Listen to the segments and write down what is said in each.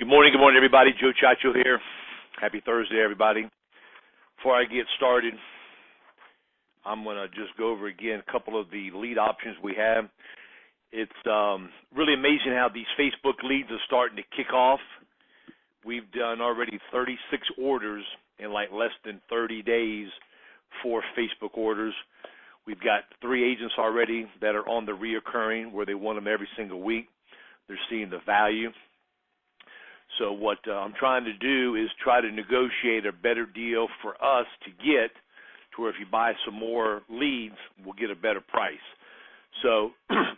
Good morning, everybody. Joe Chacho here. Happy Thursday, everybody. Before I get started, I'm going to just go over again a couple of the lead options we have. It's really amazing how these Facebook leads are starting to kick off. We've done already 36 orders in like less than 30 days for Facebook orders. We've got 3 agents already that are on the reoccurring where they want them every single week. They're seeing the value. So what I'm trying to do is try to negotiate a better deal for us to get to where if you buy some more leads, we'll get a better price. So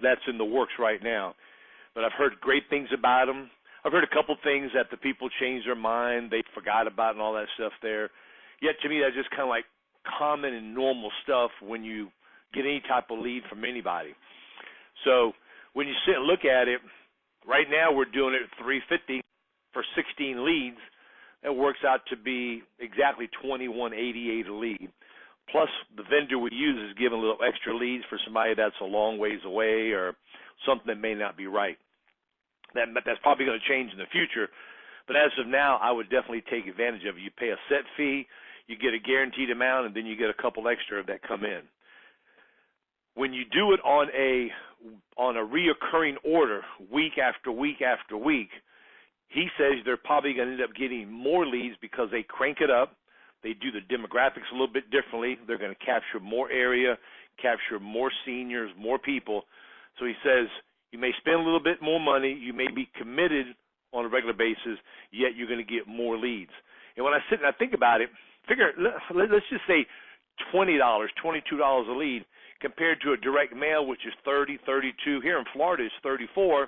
that's in the works right now. But I've heard great things about them. I've heard a couple things that the people changed their mind, they forgot about and all that stuff there. Yet to me, that's just kind of like common and normal stuff when you get any type of lead from anybody. So when you sit and look at it, right now we're doing it at $350 for 16 leads. That works out to be exactly $21.88 a lead. Plus, the vendor we use is giving a little extra leads for somebody that's a long ways away or something that may not be right. That's probably going to change in the future, but as of now, I would definitely take advantage of it. You pay a set fee, you get a guaranteed amount, and then you get a couple extra that come in. When you do it on a reoccurring order, week after week after week, he says they're probably going to end up getting more leads because they crank it up. They do the demographics a little bit differently. They're going to capture more area, capture more seniors, more people. So he says you may spend a little bit more money. You may be committed on a regular basis, yet you're going to get more leads. And when I sit and I think about it, let's just say $20, $22 a lead compared to a direct mail, which is $30, $32. Here in Florida, it's $34.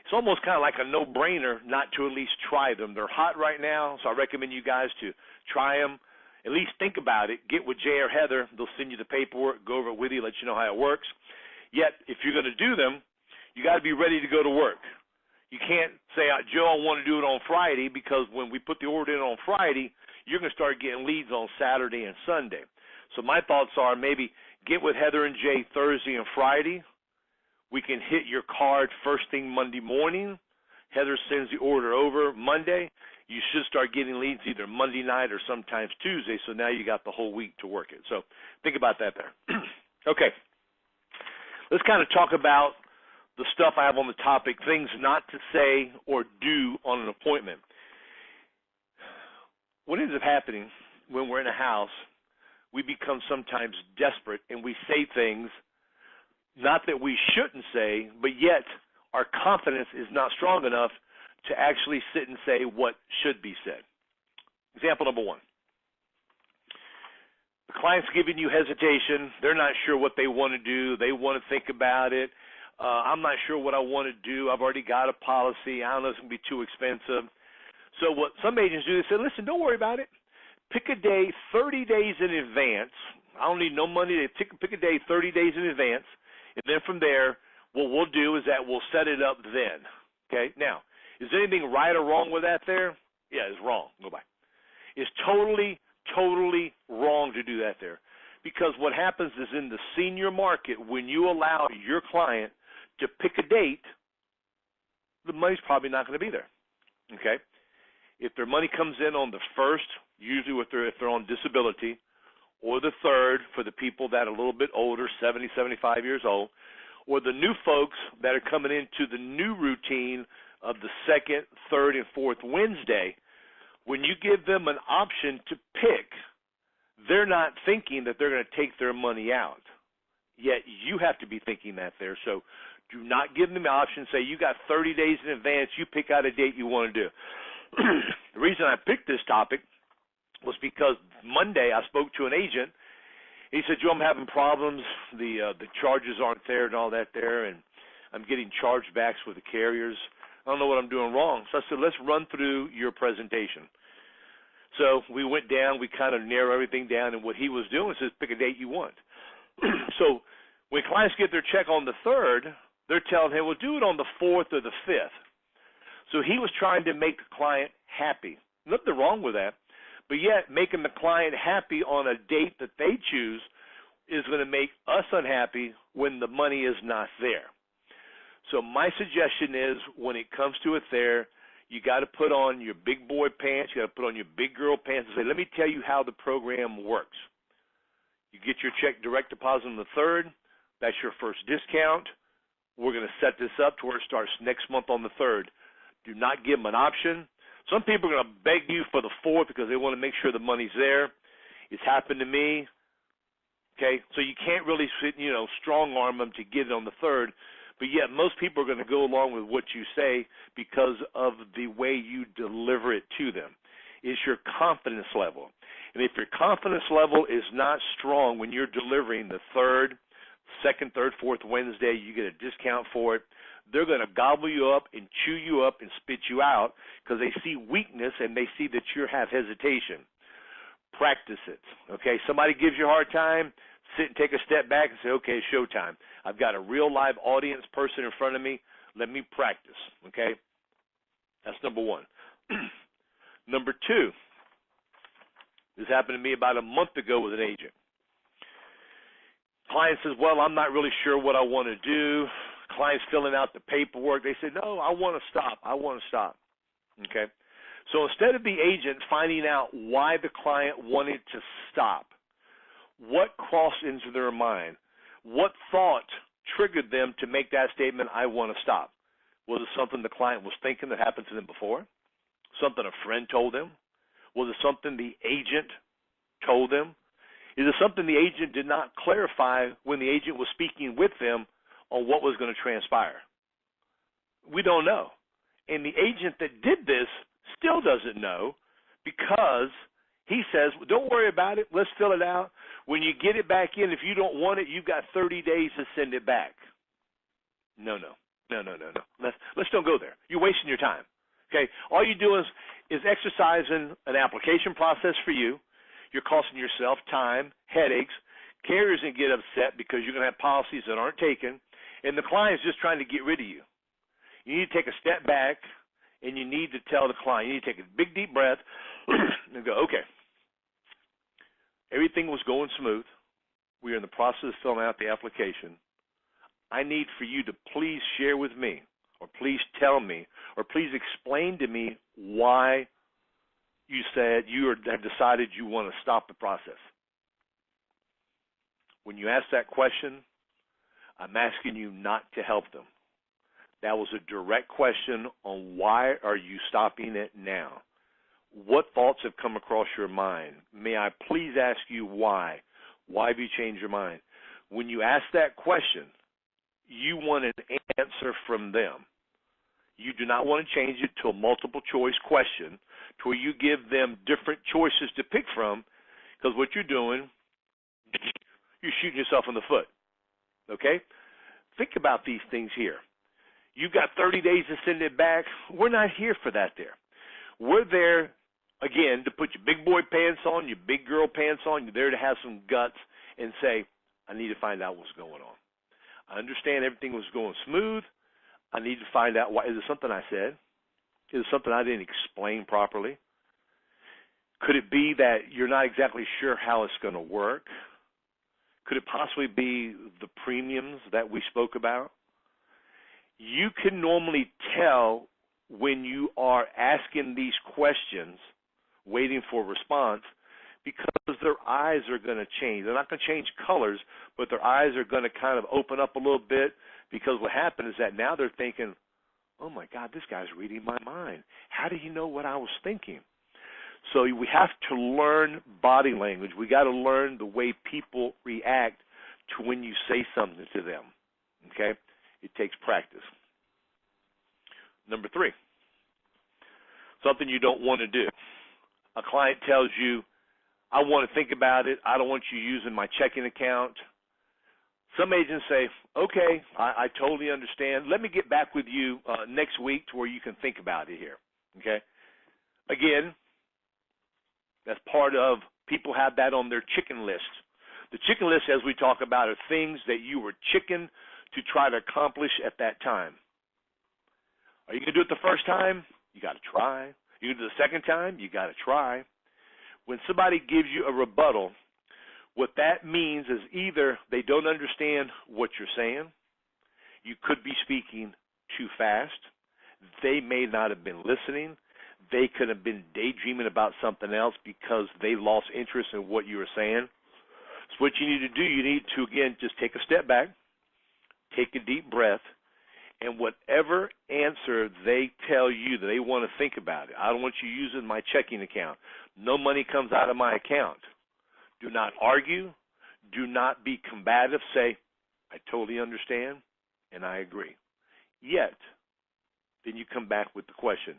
It's almost kind of like a no-brainer not to at least try them. They're hot right now, so I recommend you guys to try them. At least think about it. Get with Jay or Heather. They'll send you the paperwork, go over it with you, let you know how it works. Yet, if you're going to do them, you got to be ready to go to work. You can't say, Joe, I want to do it on Friday, because when we put the order in on Friday, you're going to start getting leads on Saturday and Sunday. So my thoughts are maybe get with Heather and Jay Thursday and Friday. We can hit your card first thing Monday morning. Heather sends the order over Monday. You should start getting leads either Monday night or sometimes Tuesday, so now you got the whole week to work it. So think about that there. Okay. Let's kind of talk about the stuff I have on the topic, things not to say or do on an appointment. What ends up happening when we're in a house, we become sometimes desperate and we say things not that we shouldn't say, but yet our confidence is not strong enough to actually sit and say what should be said. Example number 1. The client's giving you hesitation. They're not sure what they want to do. They want to think about it. I'm not sure what I want to do. I've already got a policy. I don't know if it's going to be too expensive. So what some agents do, they say, listen, don't worry about it. Pick a day 30 days in advance. I don't need no money. They pick a day 30 days in advance. And then from there, what we'll do is that we'll set it up then. Okay? Now, is there anything right or wrong with that there? Yeah, it's wrong. Go by. It's totally, totally wrong to do that there. Because what happens is in the senior market, when you allow your client to pick a date, the money's probably not going to be there. Okay? If their money comes in on the 1st, usually if they're on disability, or the 3rd for the people that are a little bit older, 70, 75 years old, or the new folks that are coming into the new routine of the 2nd, 3rd, and 4th Wednesday, when you give them an option to pick, they're not thinking that they're going to take their money out. Yet you have to be thinking that there. So do not give them the option. Say you got 30 days in advance. You pick out a date you want to do. The reason I picked this topic was because Monday I spoke to an agent. He said, Joe, I'm having problems. The charges aren't there and all that there, and I'm getting chargebacks with the carriers. I don't know what I'm doing wrong. So I said, let's run through your presentation. So we went down. We kind of narrowed everything down, and what he was doing is pick a date you want. So when clients get their check on the 3rd, they're telling him, well, do it on the 4th or the 5th. So he was trying to make the client happy. Nothing wrong with that. But yet making the client happy on a date that they choose is going to make us unhappy when the money is not there. So my suggestion is when it comes to it there, You got to put on your big boy pants. You got to put on your big girl pants and say, let me tell you how the program works. You get your check direct deposit on the 3rd. That's your first discount. We're going to set this up to where it starts next month on the 3rd. Do not give them an option. Some people are going to beg you for the 4th because they want to make sure the money's there. It's happened to me. Okay, so you can't really, strong arm them to get it on the 3rd. But yet most people are going to go along with what you say because of the way you deliver it to them. It's your confidence level. And if your confidence level is not strong when you're delivering the 3rd, 2nd, 3rd, 4th Wednesday, you get a discount for it, they're going to gobble you up and chew you up and spit you out because they see weakness and they see that you have hesitation. Practice it. Okay, somebody gives you a hard time, sit and take a step back and say, okay, it's showtime. I've got a real live audience person in front of me. Let me practice. Okay, that's number 1. Number 2, this happened to me about a month ago with an agent. Client says, well, I'm not really sure what I want to do. Client's filling out the paperwork. They say, no, I want to stop. I want to stop. Okay. So instead of the agent finding out why the client wanted to stop, what crossed into their mind? What thought triggered them to make that statement, I want to stop? Was it something the client was thinking that happened to them before? Something a friend told them? Was it something the agent told them? Is it something the agent did not clarify when the agent was speaking with them on what was going to transpire? We don't know. And the agent that did this still doesn't know because he says, well, don't worry about it. Let's fill it out. When you get it back in, if you don't want it, you've got 30 days to send it back. No. Let's don't go there. You're wasting your time. Okay? All you're doing is exercising an application process for you. You're costing yourself time, headaches. Carriers can get upset because you're going to have policies that aren't taken, and the client's just trying to get rid of you. You need to take a step back, and you need to tell the client, you need to take a big, deep breath and go, okay, everything was going smooth. We are in the process of filling out the application. I need for you to please share with me, or please tell me, or please explain to me why you said you have decided you want to stop the process. When you ask that question, I'm asking you not to help them. That was a direct question on why are you stopping it now? What thoughts have come across your mind? May I please ask you why? Why have you changed your mind? When you ask that question, you want an answer from them. You do not want to change it to a multiple choice question to where you give them different choices to pick from, because what you're doing, you're shooting yourself in the foot. Okay? Think about these things here. You've got 30 days to send it back. We're not here for that there. We're there, again, to put your big boy pants on, your big girl pants on. You're there to have some guts and say, I need to find out what's going on. I understand everything was going smooth. I need to find out why. Is it something I said? Is it something I didn't explain properly? Could it be that you're not exactly sure how it's going to work? Could it possibly be the premiums that we spoke about? You can normally tell when you are asking these questions, waiting for a response, because their eyes are going to change. They're not going to change colors, but their eyes are going to kind of open up a little bit, because what happened is that now they're thinking, oh, my God, this guy's reading my mind. How did he know what I was thinking? So we have to learn body language. We got to learn the way people react to when you say something to them, okay? It takes practice. Number 3, something you don't want to do. A client tells you, I want to think about it. I don't want you using my checking account. Some agents say, okay, I totally understand. Let me get back with you next week to where you can think about it here, okay? Again, that's part of, people have that on their chicken list. The chicken list, as we talk about, are things that you were chicken to try to accomplish at that time. Are you going to do it the first time? You got to try. You can do it the second time? You got to try. When somebody gives you a rebuttal, what that means is either they don't understand what you're saying, you could be speaking too fast, They may not have been listening. They could have been daydreaming about something else because they lost interest in what you were saying. So what you need to do, you need to, again, just take a step back, take a deep breath, and whatever answer they tell you that they want to think about it. I don't want you using my checking account. No money comes out of my account. Do not argue. Do not be combative. Say, I totally understand, and I agree. Yet, then you come back with the question.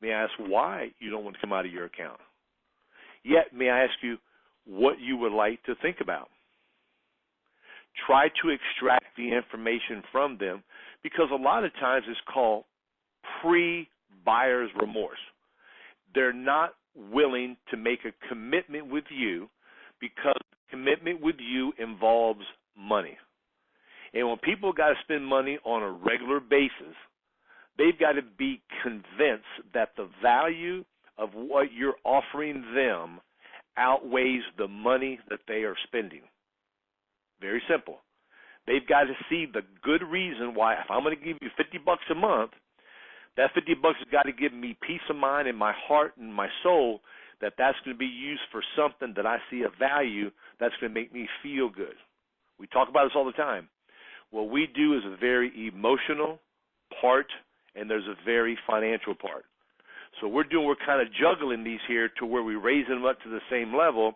May I ask why you don't want to come out of your account? Yet, may I ask you what you would like to think about? Try to extract the information from them, because a lot of times it's called pre-buyer's remorse. They're not willing to make a commitment with you because commitment with you involves money. And when people got to spend money on a regular basis, they've got to be convinced that the value of what you're offering them outweighs the money that they are spending. Very simple. They've got to see the good reason why, if I'm going to give you $50 a month, that $50 has got to give me peace of mind in my heart and my soul that that's going to be used for something that I see a value that's going to make me feel good. We talk about this all the time. What we do is a very emotional part, and there's a very financial part. So we're kind of juggling these here to where we raise them up to the same level,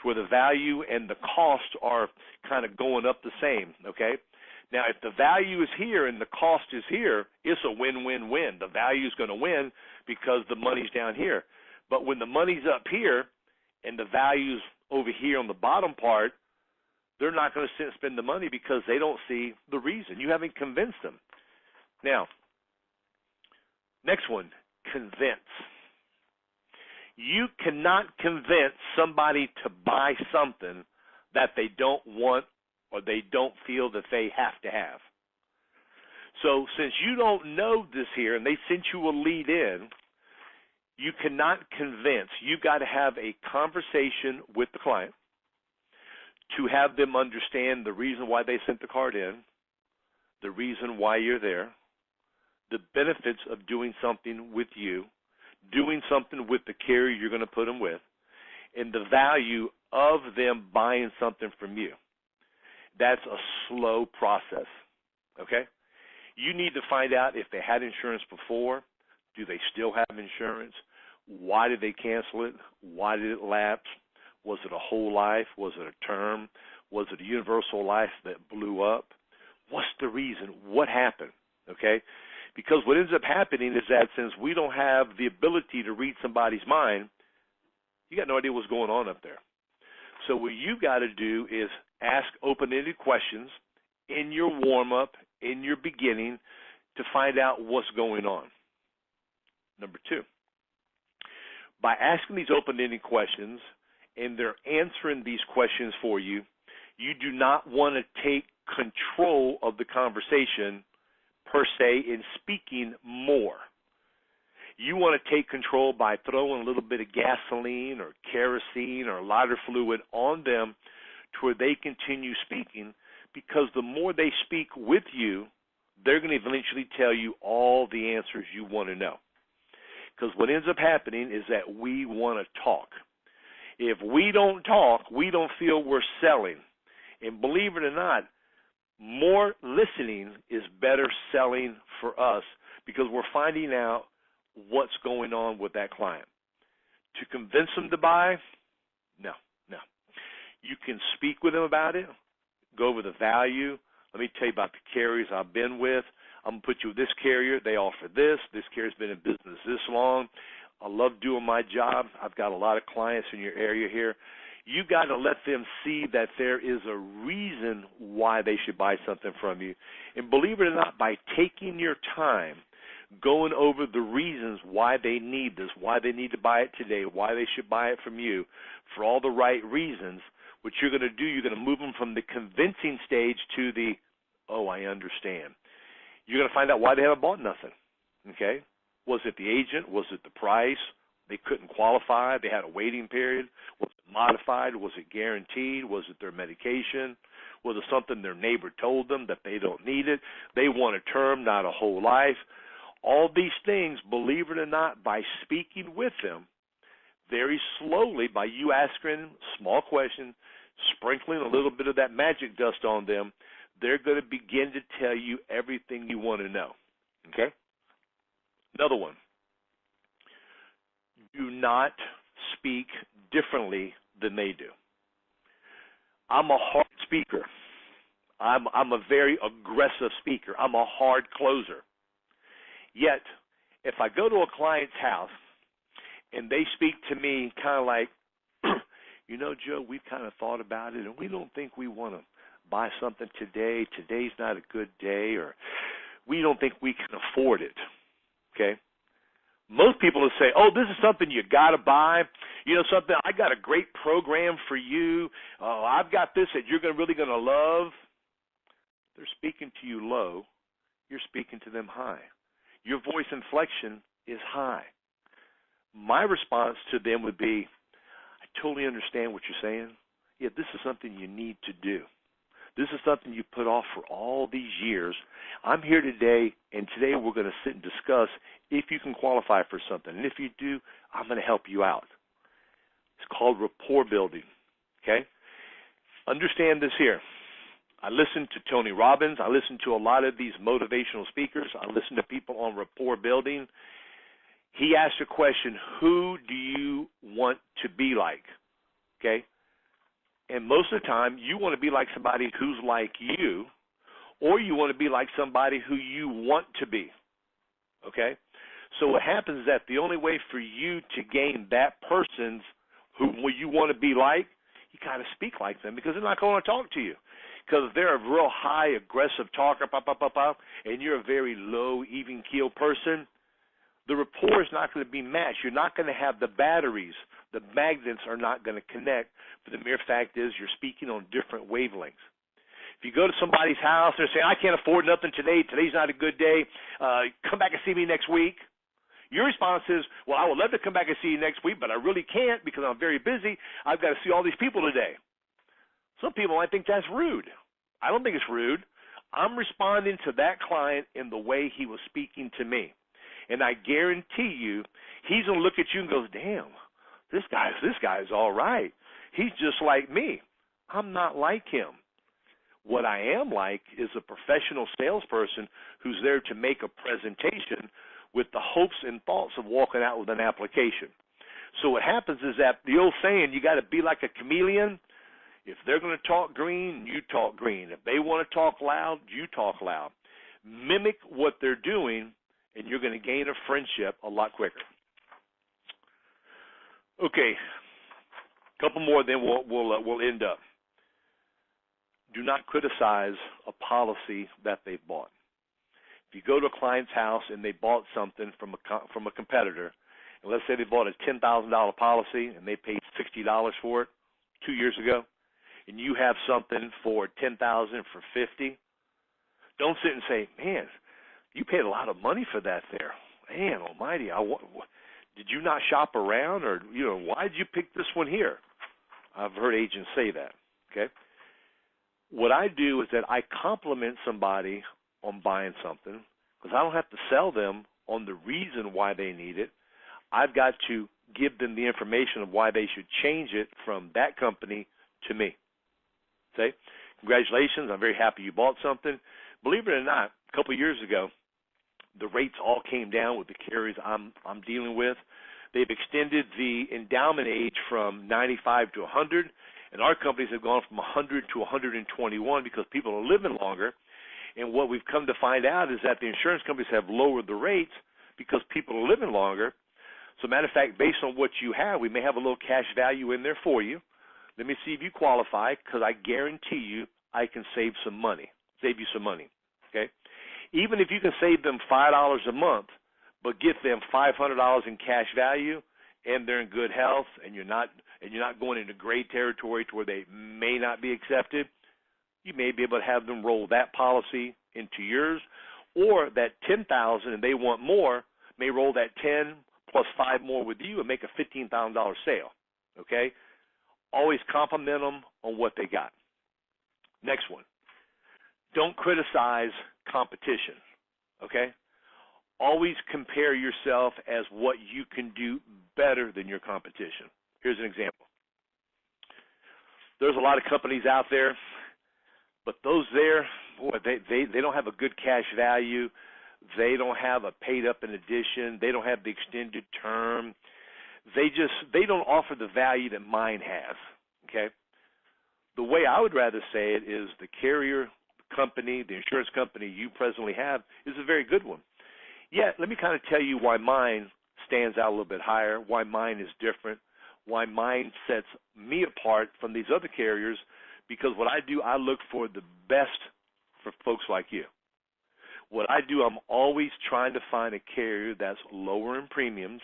to where the value and the cost are kind of going up the same, okay? Now, if the value is here and the cost is here, it's a win-win-win. The value is going to win because the money's down here. But when the money's up here and the value's over here on the bottom part, they're not going to spend the money because they don't see the reason. You haven't convinced them. Now, next one, convince. You cannot convince somebody to buy something that they don't want or they don't feel that they have to have. So since you don't know this here and they sent you a lead in, you cannot convince. You got to have a conversation with the client to have them understand the reason why they sent the card in, the reason why you're there, the benefits of doing something with you, doing something with the carrier you're going to put them with, and the value of them buying something from you. That's a slow process, okay? You need to find out if they had insurance before. Do they still have insurance? Why did they cancel it? Why did it lapse? Was it a whole life? Was it a term? Was it a universal life that blew up? What's the reason? What happened, okay? Because what ends up happening is that since we don't have the ability to read somebody's mind, you got no idea what's going on up there. So what you got to do is ask open-ended questions in your warm-up, in your beginning, to find out what's going on. Number two, by asking these open-ended questions and they're answering these questions for you, you do not want to take control of the conversation per se in speaking more. You want to take control by throwing a little bit of gasoline or kerosene or lighter fluid on them to where they continue speaking, because the more they speak with you, they're going to eventually tell you all the answers you want to know. Because what ends up happening is that we want to talk. If we don't talk, we don't feel we're selling. And believe it or not, more listening is better selling for us, because we're finding out what's going on with that client. To convince them to buy, no. You can speak with them about it, go over the value. Let me tell you about the carriers I've been with. I'm going to put you with this carrier. They offer this. This carrier's been in business this long. I love doing my job. I've got a lot of clients in your area here. You got to let them see that there is a reason why they should buy something from you. And believe it or not, by taking your time, going over the reasons why they need this, why they need to buy it today, why they should buy it from you, for all the right reasons, what you're going to do, you're going to move them from the convincing stage to the, oh, I understand. You're going to find out why they haven't bought nothing, okay? Was it the agent? Was it the price? They couldn't qualify. They had a waiting period. Was it modified? Was it guaranteed? Was it their medication? Was it something their neighbor told them that they don't need it? They want a term, not a whole life. All these things, believe it or not, by speaking with them, very slowly, by you asking small questions, sprinkling a little bit of that magic dust on them, they're going to begin to tell you everything you want to know. Okay? Another one. Do not speak differently than they do. I'm a hard speaker. I'm a very aggressive speaker. I'm a hard closer. Yet, if I go to a client's house and they speak to me kind of like, you know, Joe, we've kind of thought about it, and we don't think we want to buy something today. Today's not a good day, or we don't think we can afford it. Okay? Most people will say, oh, this is something you got to buy. You know something, I got a great program for you. Oh, I've got this that you're really going to love. They're speaking to you low. You're speaking to them high. Your voice inflection is high. My response to them would be, I totally understand what you're saying. Yeah, this is something you need to do. This is something you put off for all these years. I'm here today, and today we're going to sit and discuss if you can qualify for something. And if you do, I'm going to help you out. It's called rapport building, okay? Understand this here. I listen to Tony Robbins. I listen to a lot of these motivational speakers. I listen to people on rapport building. He asked a question, who do you want to be like, okay? And most of the time, you want to be like somebody who's like you, or you want to be like somebody who you want to be, okay? So what happens is that the only way for you to gain that person's who you want to be like, you got to speak like them, because they're not going to talk to you. Because if they're a real high, aggressive talker, and you're a very low, even-keeled person, the rapport is not going to be matched. You're not going to have the batteries. The magnets are not going to connect. But the mere fact is you're speaking on different wavelengths. If you go to somebody's house and they're saying, I can't afford nothing today, today's not a good day, come back and see me next week. Your response is, well, I would love to come back and see you next week, but I really can't because I'm very busy. I've got to see all these people today. Some people might think that's rude. I don't think it's rude. I'm responding to that client in the way he was speaking to me. And I guarantee you, he's going to look at you and goes, damn, this guy's all right. He's just like me. I'm not like him. What I am like is a professional salesperson who's there to make a presentation with the hopes and thoughts of walking out with an application. So what happens is that the old saying, you got to be like a chameleon. If they're going to talk green, you talk green. If they want to talk loud, you talk loud. Mimic what they're doing, and you're going to gain a friendship a lot quicker. Okay, a couple more, then we'll end up. Do not criticize a policy that they've bought. If you go to a client's house and they bought something from a competitor, and let's say they bought a $10,000 policy and they paid $60 for it 2 years ago, and you have something for $10,000 for $50, don't sit and say, man, you paid a lot of money for that there. Man almighty, did you not shop around, or why did you pick this one here? I've heard agents say that, okay? What I do is that I compliment somebody on buying something, because I don't have to sell them on the reason why they need it. I've got to give them the information of why they should change it from that company to me. Say, congratulations, I'm very happy you bought something. Believe it or not, a couple of years ago, the rates all came down with the carriers I'm dealing with. They've extended the endowment age from 95 to 100, and our companies have gone from 100 to 121 because people are living longer. And what we've come to find out is that the insurance companies have lowered the rates because people are living longer. So, matter of fact, based on what you have, we may have a little cash value in there for you. Let me see if you qualify, because I guarantee you I can save you some money, okay? Even if you can save them $5 a month, but get them $500 in cash value, and they're in good health, and you're not going into gray territory to where they may not be accepted, you may be able to have them roll that policy into yours, or that $10,000 and they want more, may roll that 10 plus 5 more with you and make a $15,000 sale, okay? Always compliment them on what they got. Next one. Don't criticize competition, okay? always compare yourself as what you can do better than your competition. Here's an example. There's a lot of companies out there, but those there, boy, they don't have a good cash value. They don't have a paid up in addition. They don't have the extended term. They don't offer the value that mine has, okay? The way I would rather say it is the carrier company, the insurance company you presently have is a very good one. Yet, let me kind of tell you why mine stands out a little bit higher, why mine is different, why mine sets me apart from these other carriers, because what I do, I look for the best for folks like you. What I do, I'm always trying to find a carrier that's lower in premiums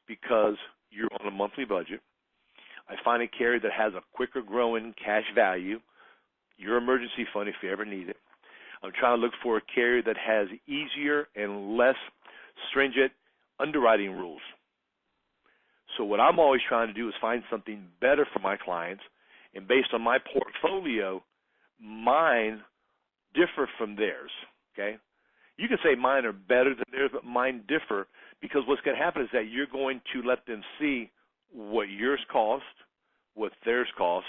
because you're on a monthly budget. I find a carrier that has a quicker growing cash value, your emergency fund if you ever need it. I'm trying to look for a carrier that has easier and less stringent underwriting rules. So what I'm always trying to do is find something better for my clients, and based on my portfolio, mine differ from theirs, okay? You can say mine are better than theirs, but mine differ because what's going to happen is that you're going to let them see what yours cost, what theirs cost.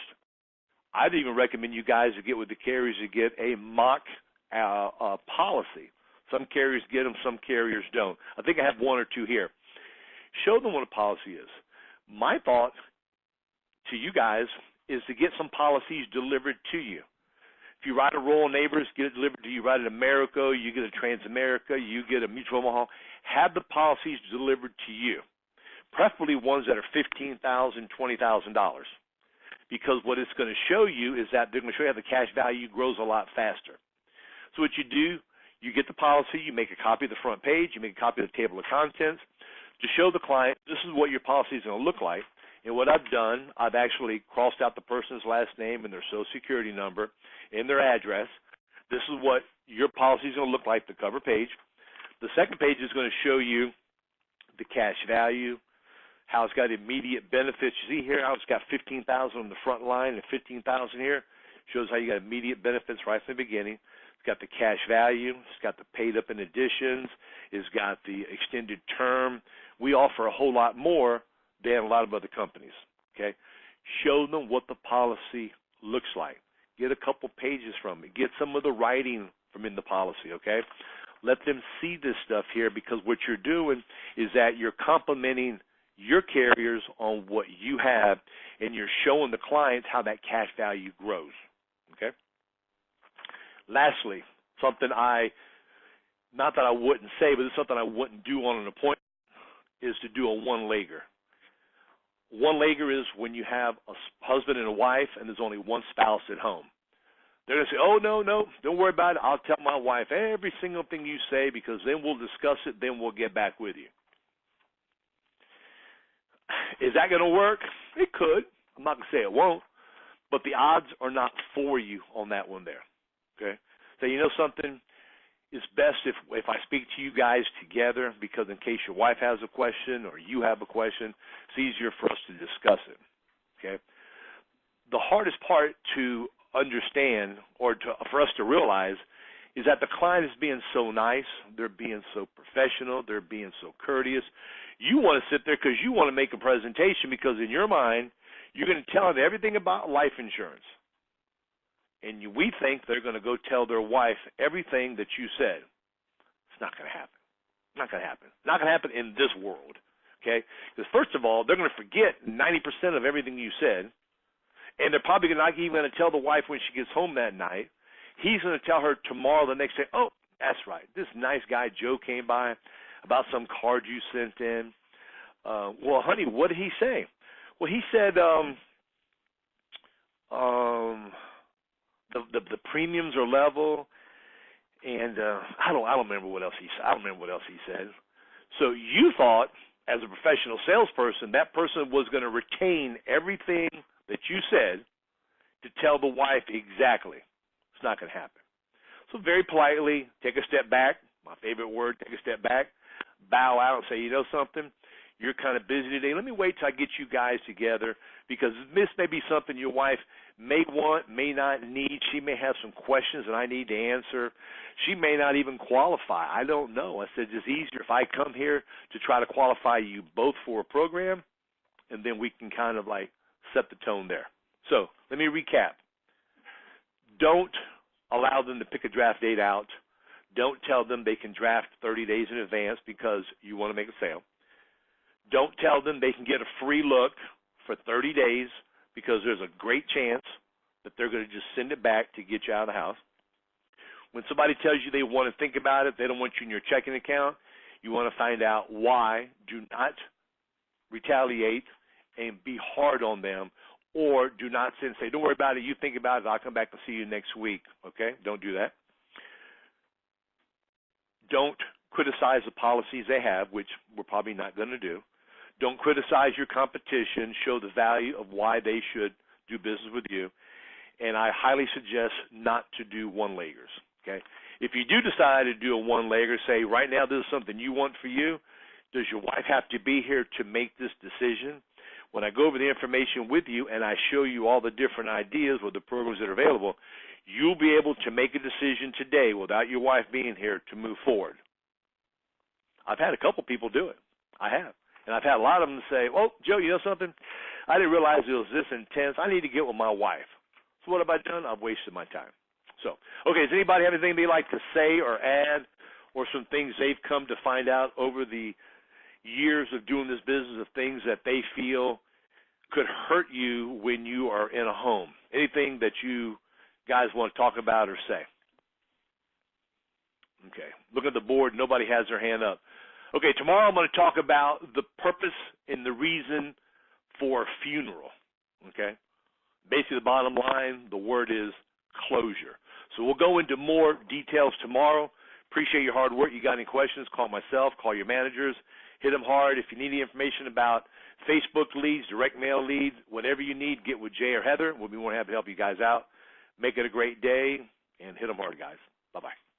I'd even recommend you guys to get with the carriers to get a mock policy. Some carriers get them, some carriers don't. I think I have one or two here. Show them what a policy is. My thought to you guys is to get some policies delivered to you. If you ride a Royal Neighbors, get it delivered to you. You ride an America, you get a Transamerica, you get a Mutual Omaha. Have the policies delivered to you, preferably ones that are $15,000, $20,000, because what it's going to show you is that they're going to show you how the cash value grows a lot faster. So what you do, you get the policy, you make a copy of the front page, you make a copy of the table of contents to show the client this is what your policy is going to look like. And what I've done, I've actually crossed out the person's last name and their social security number and their address. This is what your policy is going to look like, the cover page. The second page is going to show you the cash value, how it's got immediate benefits. You see here how it's got $15,000 on the front line and $15,000 here. Shows how you got immediate benefits right from the beginning. It's got the cash value. It's got the paid up in additions. It's got the extended term. We offer a whole lot more than a lot of other companies, okay? Show them what the policy looks like. Get a couple pages from it. Get some of the writing from in the policy, okay? Let them see this stuff here, because what you're doing is that you're complimenting your carriers on what you have, and you're showing the clients how that cash value grows, okay? Lastly, something not that I wouldn't say, but it's something I wouldn't do on an appointment, is to do a one-legger. One-legger is when you have a husband and a wife and there's only one spouse at home. They're going to say, oh, no, don't worry about it. I'll tell my wife every single thing you say, because then we'll discuss it, then we'll get back with you. Is that going to work? It could. I'm not going to say it won't, but the odds are not for you on that one there, okay? So you know something? It's best if I speak to you guys together, because in case your wife has a question or you have a question, it's easier for us to discuss it, okay? The hardest part to understand, or for us to realize, is that the client is being so nice, they're being so professional, they're being so courteous. You want to sit there because you want to make a presentation, because in your mind, you're going to tell them everything about life insurance. And we think they're going to go tell their wife everything that you said. It's not going to happen. Not going to happen. Not going to happen in this world, okay? Because first of all, they're going to forget 90% of everything you said, and they're probably not even going to tell the wife when she gets home that night. He's going to tell her tomorrow, the next day, oh, that's right, this nice guy Joe came by about some card you sent in. Well, honey, what did he say? Well, he said the premiums are level, and I don't remember what else he said. I don't remember what else he said. So you thought, as a professional salesperson, that person was going to retain everything that you said to tell the wife exactly. It's not going to happen. So very politely, take a step back. My favorite word, take a step back. Bow out and say, you know something? You're kind of busy today. Let me wait till I get you guys together, because this may be something your wife may want, may not need. She may have some questions that I need to answer. She may not even qualify. I don't know. I said it's easier if I come here to try to qualify you both for a program, and then we can kind of like set the tone there. So let me recap. Don't allow them to pick a draft date out. Don't tell them they can draft 30 days in advance because you want to make a sale. Don't tell them they can get a free look for 30 days because there's a great chance that they're going to just send it back to get you out of the house. When somebody tells you they want to think about it, they don't want you in your checking account, you want to find out why. Do not retaliate and be hard on them, or do not sit and say, don't worry about it, you think about it, I'll come back and see you next week. Okay? Don't do that. Don't criticize the policies they have, which we're probably not going to do. Don't criticize your competition. Show the value of why they should do business with you. And I highly suggest not to do one-leggers. Okay? If you do decide to do a one-legger, say, right now this is something you want for you, does your wife have to be here to make this decision? When I go over the information with you and I show you all the different ideas with the programs that are available, you'll be able to make a decision today without your wife being here to move forward. I've had a couple people do it. I have. And I've had a lot of them say, oh, Joe, you know something? I didn't realize it was this intense. I need to get with my wife. So what have I done? I've wasted my time. So, okay, does anybody have anything they'd like to say or add, or some things they've come to find out over the years of doing this business, of things that they feel could hurt you when you are in a home? Anything that you guys want to talk about or say? Okay, look at the board. Nobody has their hand up. Okay, tomorrow I'm going to talk about the purpose and the reason for a funeral. Okay, basically the bottom line, the word is closure. So we'll go into more details tomorrow. Appreciate your hard work. You got any questions, call myself, call your managers, hit them hard. If you need any information about Facebook leads, direct mail leads, whatever you need, get with Jay or Heather. We'll be more than happy to help you guys out. Make it a great day, and hit them hard, guys. Bye-bye.